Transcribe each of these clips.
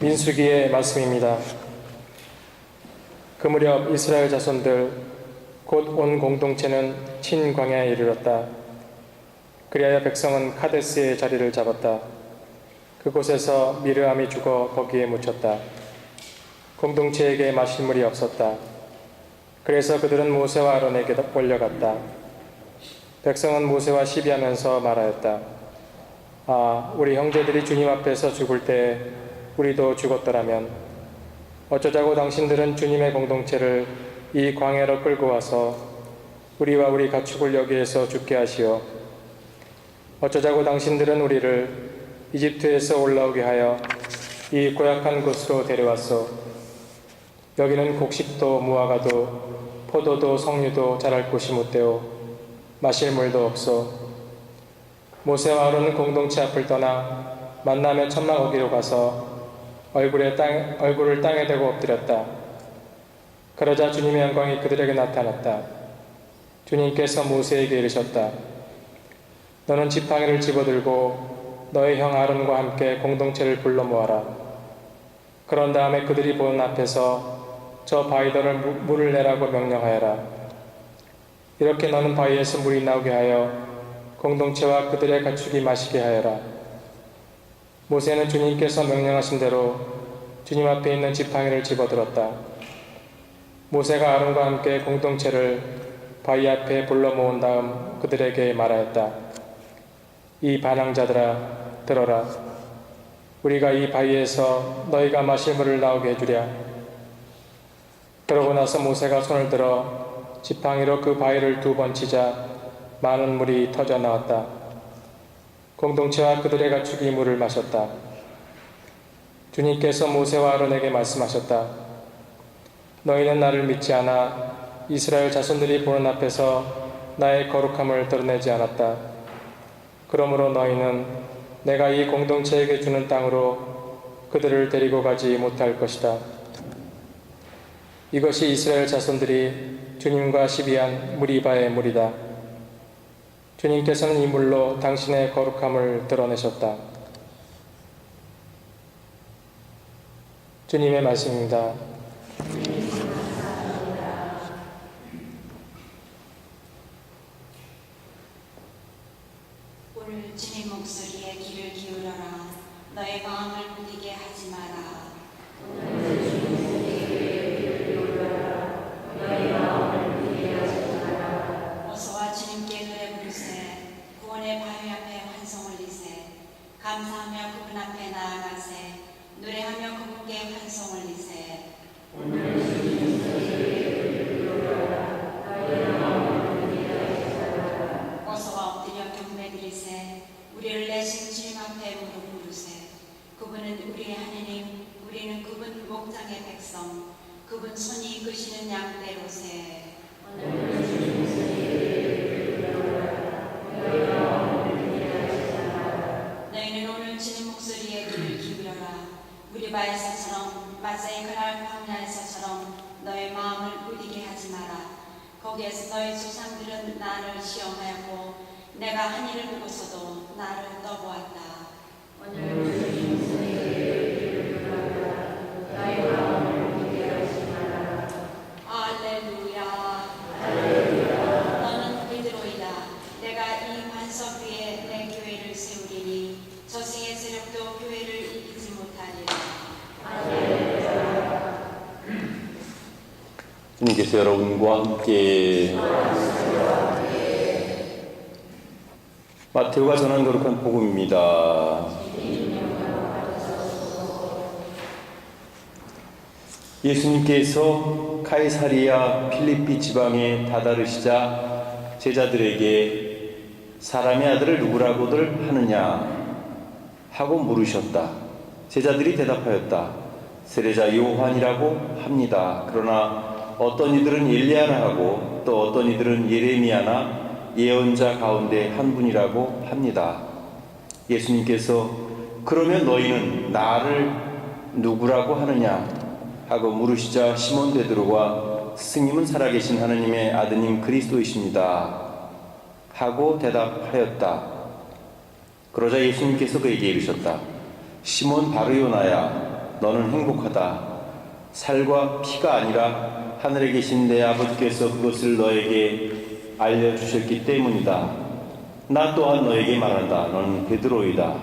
민수기의 말씀입니다. 그 무렵 이스라엘 자손들 곧 온 공동체는 친광야에 이르렀다. 그리하여 백성은 카데스의 자리를 잡았다. 그곳에서 미르암이 죽어 거기에 묻혔다. 공동체에게 마실 물이 없었다. 그래서 그들은 모세와 아론에게 몰려갔다. 백성은 모세와 시비하면서 말하였다. 아, 우리 형제들이 주님 앞에서 죽을 때 우리도 죽었더라면 어쩌자고 당신들은 주님의 공동체를 이 광야로 끌고 와서 우리와 우리 가축을 여기에서 죽게 하시오. 어쩌자고 당신들은 우리를 이집트에서 올라오게 하여 이 고약한 곳으로 데려왔소. 여기는 곡식도 무화과도 포도도 석류도 자랄 곳이 못되오. 마실 물도 없소. 모세와 아론은 공동체 앞을 떠나 만나며 천막 어기로 가서 얼굴을 땅에 대고 엎드렸다. 그러자 주님의 영광이 그들에게 나타났다. 주님께서 모세에게 이르셨다. 너는 지팡이를 집어들고 너의 형 아론과 함께 공동체를 불러 모아라. 그런 다음에 그들이 보는 앞에서 저 바위들을 물을 내라고 명령하여라. 이렇게 너는 바위에서 물이 나오게 하여 공동체와 그들의 가축이 마시게 하여라. 모세는 주님께서 명령하신 대로 주님 앞에 있는 지팡이를 집어들었다. 모세가 아론과 함께 공동체를 바위 앞에 불러 모은 다음 그들에게 말하였다. 이 반항자들아, 들어라. 우리가 이 바위에서 너희가 마실 물을 나오게 해주랴. 그러고 나서 모세가 손을 들어 지팡이로 그 바위를 2번 치자 많은 물이 터져 나왔다. 공동체와 그들의 가축이 물을 마셨다. 주님께서 모세와 아론에게 말씀하셨다. 너희는 나를 믿지 않아 이스라엘 자손들이 보는 앞에서 나의 거룩함을 드러내지 않았다. 그러므로 너희는 내가 이 공동체에게 주는 땅으로 그들을 데리고 가지 못할 것이다. 이것이 이스라엘 자손들이 주님과 시비한 무리바의 물이다. 주님께서는 이 물로 당신의 거룩함을 드러내셨다. 주님의 말씀입니다. 오늘 주님 목소리에 귀를 기울여라. 너의 마음을 무디게 하지 마라. 어서와 주님께 노래 부르세. 구원의 바위 앞에 환송을 리세. 감사하며 그분 앞에 나아가세. 노래하며 그분께 환송을 리세. 어서와 엎드려 경배드리세. 우리를 내신 주님 앞에 무릎 꿇으세. 그분은 우리의 하느님, 우리는 그분 목장의 백성, 그분 손이 이끄시는 양떼로세. 너희는 오늘 주님 목소리에 귀를 기울여라. 무리바에서처럼 마사의 그날 광야에서처럼 너의 마음을 무디게 하지 마라. 거기에서 너희 조상들은 나를 시험하였고 내가 한 일을 보고서도 나를 떠보았다. 할렐루야. 너는 베드로이다. 내가 이 반석 위에 내 교회를 세우리니 저승의 세력도 교회를 이기지 못하리라. 주님께서 여러분과 함께 마테오가 전한 거룩한 복음입니다. 예수님께서 카이사리아 필리피 지방에 다다르시자 제자들에게 사람의 아들을 누구라고들 하느냐 하고 물으셨다. 제자들이 대답하였다. 세례자 요한이라고 합니다. 그러나 어떤 이들은 엘리야라 하고 또 어떤 이들은 예레미야나 예언자 가운데 한 분이라고 합니다. 예수님께서 그러면 너희는 나를 누구라고 하느냐 하고 물으시자 시몬 베드로가 스승님은 살아계신 하느님의 아드님 그리스도이십니다 하고 대답하였다. 그러자 예수님께서 그에게 이르셨다. 시몬 바르요나야, 너는 행복하다. 살과 피가 아니라 하늘에 계신 내 아버지께서 그것을 너에게 알려주셨기 때문이다. 나 또한 너에게 말한다. 너는 베드로이다.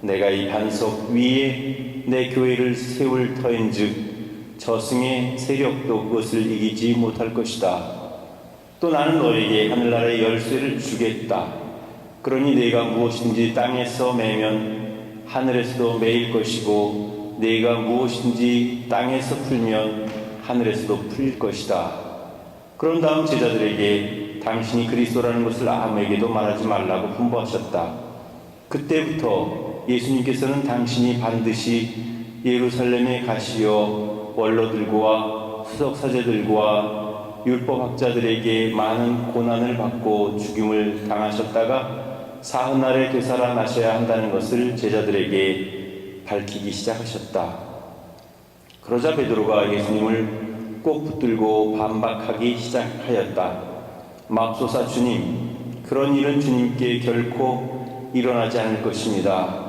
내가 이 반석 위에 내 교회를 세울 터인즉 저승의 세력도 그것을 이기지 못할 것이다. 또 나는 너에게 하늘나라의 열쇠를 주겠다. 그러니 네가 무엇인지 땅에서 매면 하늘에서도 매일 것이고 네가 무엇인지 땅에서 풀면 하늘에서도 풀릴 것이다. 그런 다음 제자들에게 당신이 그리스도라는 것을 아무에게도 말하지 말라고 분부하셨다. 그때부터 예수님께서는 당신이 반드시 예루살렘에 가시어 원로들과 수석사제들과 율법학자들에게 많은 고난을 받고 죽임을 당하셨다가 사흘날에 되살아나셔야 한다는 것을 제자들에게 밝히기 시작하셨다. 그러자 베드로가 예수님을 꼭 붙들고 반박하기 시작하였다. 맙소사 주님, 그런 일은 주님께 결코 일어나지 않을 것입니다.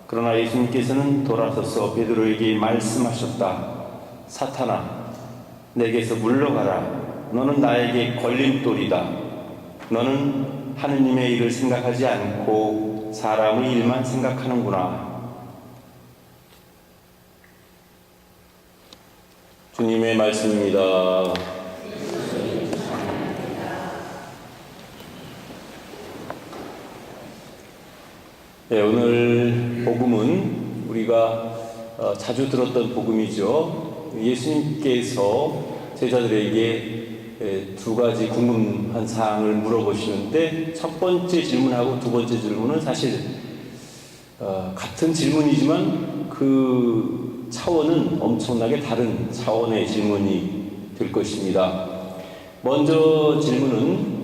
그러나 예수님께서는 돌아서서 베드로에게 말씀하셨다. 사탄아, 내게서 물러가라. 너는 나에게 걸림돌이다. 너는 하느님의 일을 생각하지 않고 사람의 일만 생각하는구나. 주님의 말씀입니다. 네, 오늘 복음은 우리가 자주 들었던 복음이죠. 예수님께서 제자들에게 두 가지 궁금한 사항을 물어보시는데 첫 번째 질문하고 두 번째 질문은 사실 같은 질문이지만 그 차원은 엄청나게 다른 차원의 질문이 될 것입니다. 먼저 질문은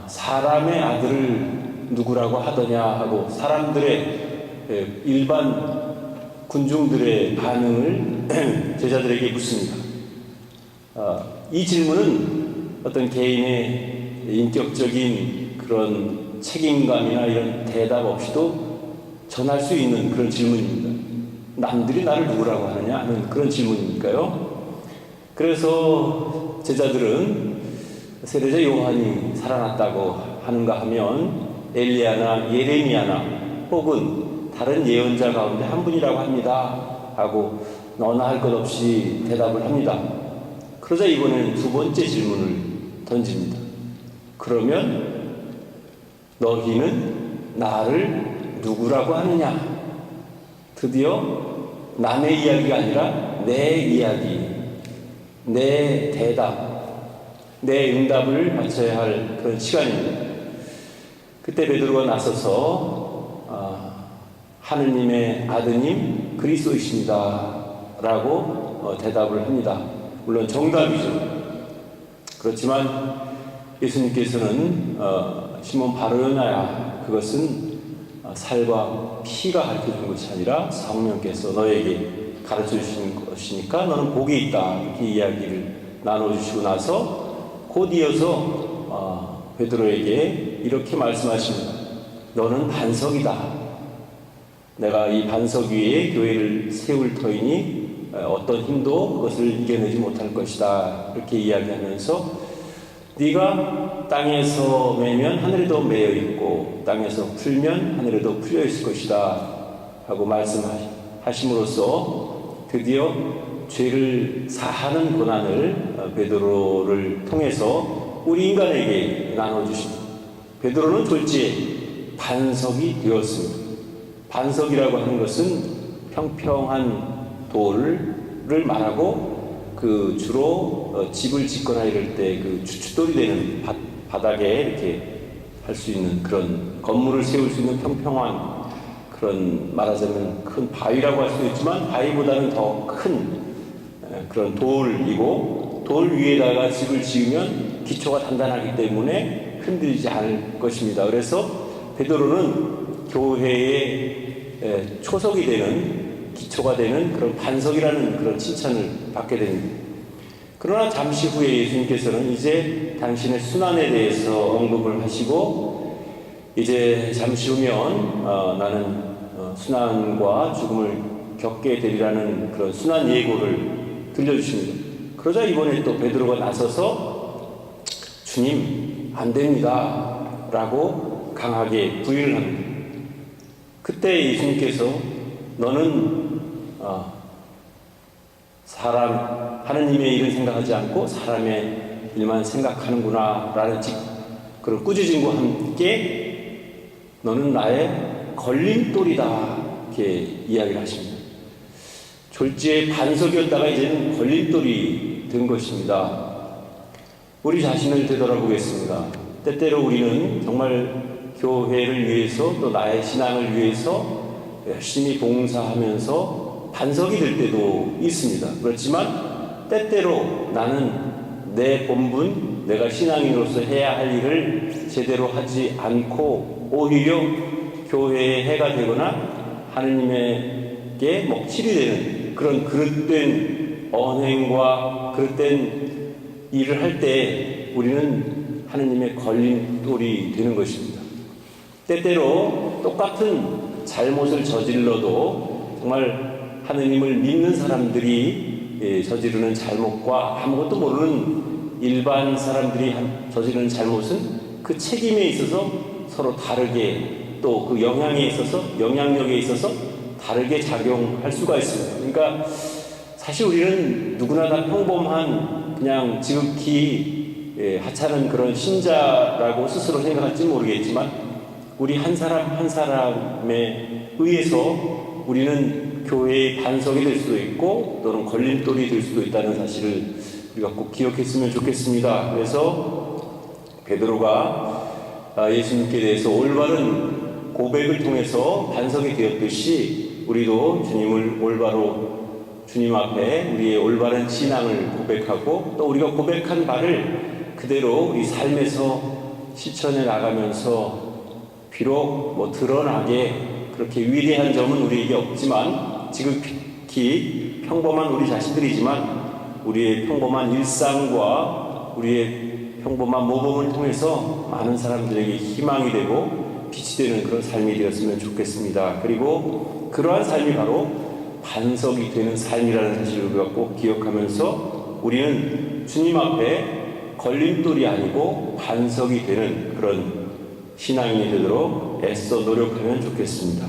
사람의 아들을 누구라고 하더냐 하고 사람들의 일반 군중들의 반응을 제자들에게 묻습니다. 이 질문은 어떤 개인의 인격적인 그런 책임감이나 이런 대답 없이도 전할 수 있는 그런 질문입니다. 남들이 나를 누구라고 하느냐 하는 그런 질문이니까요. 그래서 제자들은 세례자 요한이 살아났다고 하는가 하면 엘리야나 예레미야나 혹은 다른 예언자 가운데 한 분이라고 합니다 하고 너나 할 것 없이 대답을 합니다. 그러자 이번에는 두 번째 질문을 던집니다. 그러면 너희는 나를 누구라고 하느냐? 드디어 남의 이야기가 아니라 내 이야기, 내 대답, 내 응답을 바쳐야 할 그런 시간입니다. 그때 베드로가 나서서 하느님의 아드님 그리스도이십니다 라고 대답을 합니다. 물론 정답이죠. 그렇지만 예수님께서는 시몬 바르나야, 그것은 살과 피가 가르쳐준 것이 아니라 성령께서 너에게 가르쳐 주신 것이니까 너는 복이 있다, 이렇게 이야기를 나눠주시고 나서 곧 이어서 베드로에게 이렇게 말씀하십니다. 너는 반석이다. 내가 이 반석 위에 교회를 세울 터이니 어떤 힘도 그것을 이겨내지 못할 것이다, 이렇게 이야기하면서 네가 땅에서 매면 하늘에도 매여 있고 땅에서 풀면 하늘에도 풀려 있을 것이다 하고 말씀하심으로써 드디어 죄를 사하는 고난을 베드로를 통해서 우리 인간에게 나눠주십니다. 베드로는 졸지에 반석이 되었습니다. 반석이라고 하는 것은 평평한 돌을 말하고 그 주로 집을 짓거나 이럴 때 그 주춧돌이 되는 바닥에 이렇게 할 수 있는 그런 건물을 세울 수 있는 평평한 그런, 말하자면 큰 바위라고 할 수도 있지만 바위보다는 더 큰 그런 돌이고, 돌 위에다가 집을 지으면 기초가 단단하기 때문에 흔들리지 않을 것입니다. 그래서 베드로는 교회의 초석이 되는, 기초가 되는 그런 반석이라는 그런 칭찬을 받게 됩니다. 그러나 잠시 후에 예수님께서는 이제 당신의 순환에 대해서 언급을 하시고, 이제 잠시 후면 나는 순환과 죽음을 겪게 되리라는 그런 순한 예고를 들려주십니다. 그러자 이번에 또 베드로가 나서서 주님 안 됩니다 라고 강하게 부인을 합니다. 그때 예수님께서 너는 하느님의 일은 생각하지 않고 사람의 일만 생각하는구나 라는 그런 꾸짖음과 함께 너는 나의 걸림돌이다 이렇게 이야기를 하십니다. 졸지의 반석이었다가 이제는 걸림돌이 된 것입니다. 우리 자신을 되돌아보겠습니다. 때때로 우리는 정말 교회를 위해서 또 나의 신앙을 위해서 열심히 봉사하면서 반석이 될 때도 있습니다. 그렇지만 때때로 나는 내 본분, 내가 신앙인으로서 해야 할 일을 제대로 하지 않고 오히려 교회에 해가 되거나 하느님에게 먹칠이 되는 그런 그릇된 언행과 그릇된 일을 할 때 우리는 하느님의 걸림돌이 되는 것입니다. 때때로 똑같은 잘못을 저질러도 정말 하느님을 믿는 사람들이 저지르는 잘못과 아무것도 모르는 일반 사람들이 저지르는 잘못은 그 책임에 있어서 서로 다르게 또 그 영향력에 있어서 다르게 작용할 수가 있습니다. 그러니까 사실 우리는 누구나 다 평범한 그냥 지극히 하찮은 그런 신자라고 스스로 생각할지 모르겠지만 우리 한 사람 한 사람에 의해서 우리는 교회의 반석이 될 수도 있고 또는 걸림돌이 될 수도 있다는 사실을 우리가 꼭 기억했으면 좋겠습니다. 그래서 베드로가 예수님께 대해서 올바른 고백을 통해서 반석이 되었듯이 우리도 주님을 올바로 주님 앞에 우리의 올바른 신앙을 고백하고 또 우리가 고백한 바를 그대로 우리 삶에서 실천해 나가면서 비록 드러나게 그렇게 위대한 점은 우리에게 없지만 지극히 평범한 우리 자신들이지만 우리의 평범한 일상과 우리의 평범한 모범을 통해서 많은 사람들에게 희망이 되고 빛이 되는 그런 삶이 되었으면 좋겠습니다. 그리고 그러한 삶이 바로 반석이 되는 삶이라는 사실을 우리가 꼭 기억하면서 우리는 주님 앞에 걸림돌이 아니고 반석이 되는 그런 신앙인이 되도록 애써 노력하면 좋겠습니다.